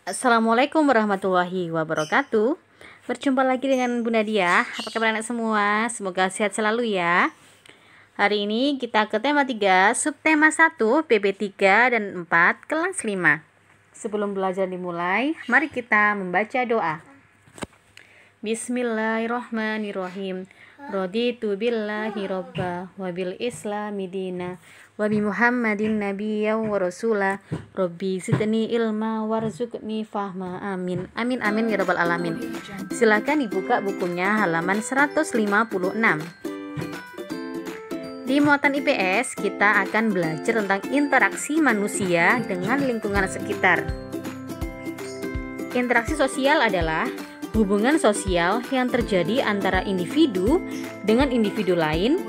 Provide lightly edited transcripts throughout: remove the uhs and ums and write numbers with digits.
Assalamualaikum warahmatullahi wabarakatuh. Berjumpa lagi dengan Bunda Dia. Apa kabar anak semua? Semoga sehat selalu ya. Hari ini kita ke tema 3, subtema 1, PP 3 dan 4, kelas 5. Sebelum belajar dimulai, mari kita membaca doa. Bismillahirrahmanirrahim. Raditu billahi robba wa bil islami dina wa bi Muhammadin nabiyyan wa rasula. Rabbi zidni ilma warzuqni fahma. Amin. Amin amin ya rabbal alamin. Silakan dibuka bukunya halaman 156. Di muatan IPS kita akan belajar tentang interaksi manusia dengan lingkungan sekitar. Interaksi sosial adalah hubungan sosial yang terjadi antara individu dengan individu lain,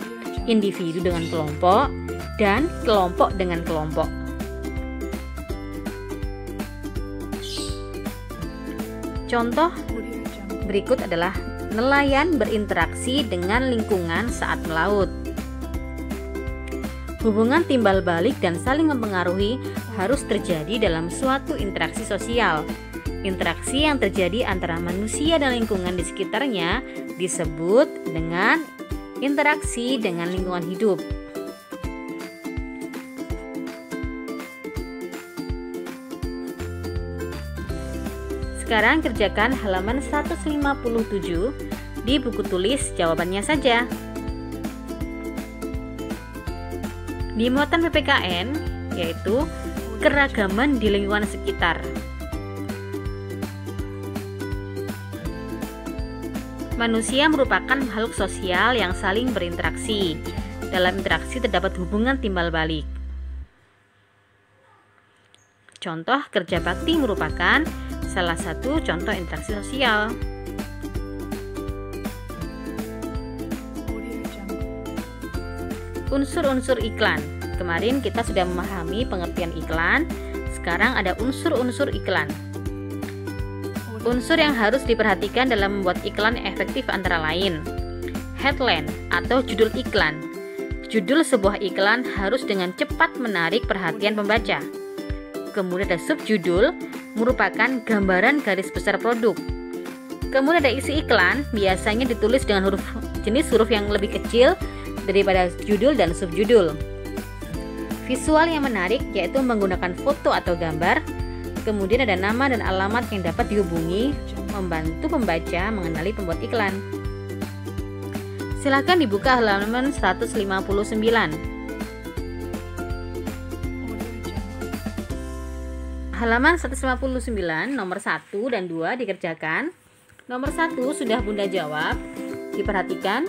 individu dengan kelompok, dan kelompok dengan kelompok. Contoh berikut adalah nelayan berinteraksi dengan lingkungan saat melaut. Hubungan timbal balik dan saling mempengaruhi harus terjadi dalam suatu interaksi sosial. Interaksi yang terjadi antara manusia dan lingkungan di sekitarnya disebut dengan interaksi dengan lingkungan hidup. Sekarang kerjakan halaman 157 di buku tulis jawabannya saja. Di muatan PPKN yaitu keragaman di lingkungan sekitar. Manusia merupakan makhluk sosial yang saling berinteraksi. Dalam interaksi terdapat hubungan timbal balik. Contoh kerja bakti merupakan salah satu contoh interaksi sosial. Unsur-unsur iklan. Kemarin kita sudah memahami pengertian iklan. Sekarang ada unsur-unsur iklan. Unsur yang harus diperhatikan dalam membuat iklan yang efektif antara lain: headline atau judul iklan. Judul sebuah iklan harus dengan cepat menarik perhatian pembaca. Kemudian ada subjudul, merupakan gambaran garis besar produk. Kemudian ada isi iklan, biasanya ditulis dengan jenis huruf yang lebih kecil daripada judul dan subjudul. Visual yang menarik yaitu menggunakan foto atau gambar. Kemudian ada nama dan alamat yang dapat dihubungi, membantu pembaca mengenali pembuat iklan. Silakan dibuka halaman 159. Halaman 159 nomor 1 dan 2 dikerjakan. Nomor 1 sudah Bunda jawab. Diperhatikan.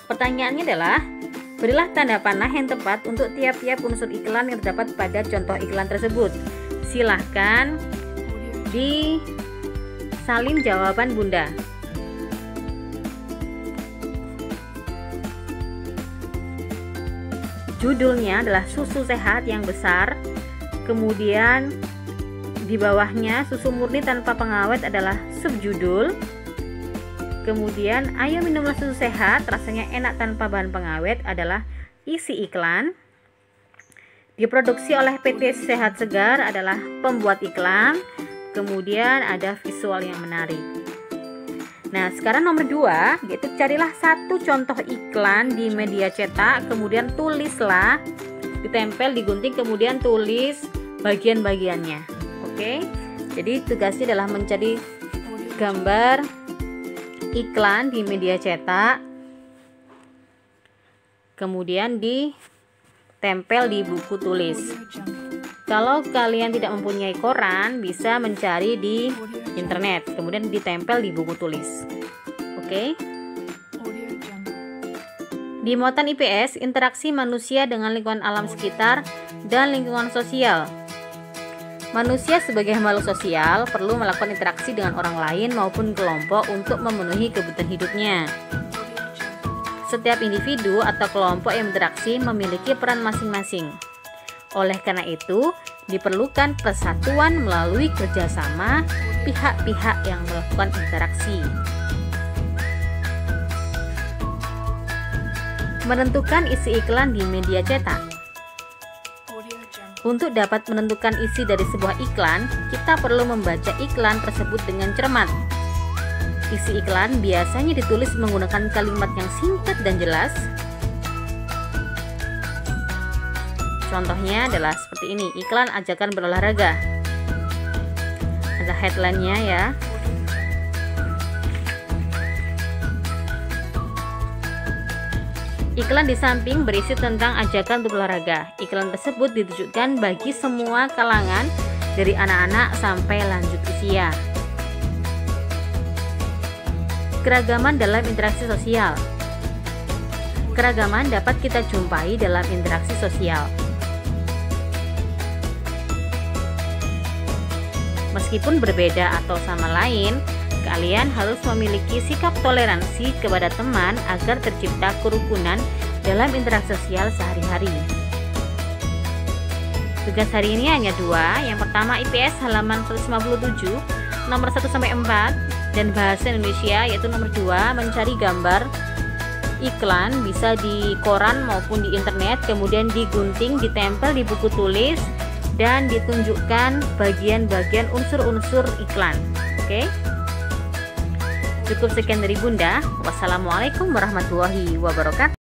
Pertanyaannya adalah, berilah tanda panah yang tepat untuk tiap-tiap unsur iklan yang terdapat pada contoh iklan tersebut. Silahkan disalin jawaban Bunda. Judulnya adalah susu sehat yang besar. Kemudian di bawahnya susu murni tanpa pengawet adalah subjudul. Kemudian ayo minumlah susu sehat, rasanya enak tanpa bahan pengawet adalah isi iklan. Diproduksi oleh PT Sehat Segar adalah pembuat iklan. Kemudian ada visual yang menarik. Nah, sekarang nomor 2 yaitu carilah satu contoh iklan di media cetak, kemudian tulislah, ditempel, digunting, kemudian tulis bagian-bagiannya. Oke. Jadi tugasnya adalah mencari gambar iklan di media cetak, kemudian ditempel di buku tulis. Kalau kalian tidak mempunyai koran, bisa mencari di internet, kemudian ditempel di buku tulis. Oke. Di muatan IPS, interaksi manusia dengan lingkungan alam sekitar dan lingkungan sosial. Manusia sebagai makhluk sosial perlu melakukan interaksi dengan orang lain maupun kelompok untuk memenuhi kebutuhan hidupnya. Setiap individu atau kelompok yang berinteraksi memiliki peran masing-masing. Oleh karena itu, diperlukan persatuan melalui kerjasama pihak-pihak yang melakukan interaksi. Menentukan isi iklan di media cetak. Untuk dapat menentukan isi dari sebuah iklan, kita perlu membaca iklan tersebut dengan cermat. Isi iklan biasanya ditulis menggunakan kalimat yang singkat dan jelas. Contohnya adalah seperti ini, iklan ajakan berolahraga. Ada headline-nya ya. Iklan di samping berisi tentang ajakan berolahraga. Iklan tersebut ditujukan bagi semua kalangan dari anak-anak sampai lanjut usia. Keragaman dalam interaksi sosial. Keragaman dapat kita jumpai dalam interaksi sosial. Meskipun berbeda atau sama lain, kalian harus memiliki sikap toleransi kepada teman agar tercipta kerukunan dalam interaksi sosial sehari-hari. Tugas hari ini hanya 2. Yang pertama IPS halaman 157, nomor 1-4, dan bahasa Indonesia yaitu nomor 2, mencari gambar iklan bisa di koran maupun di internet, kemudian digunting, ditempel di buku tulis, dan ditunjukkan bagian-bagian unsur-unsur iklan. Oke? Cukup sekian dari Bunda. Wassalamualaikum warahmatullahi wabarakatuh.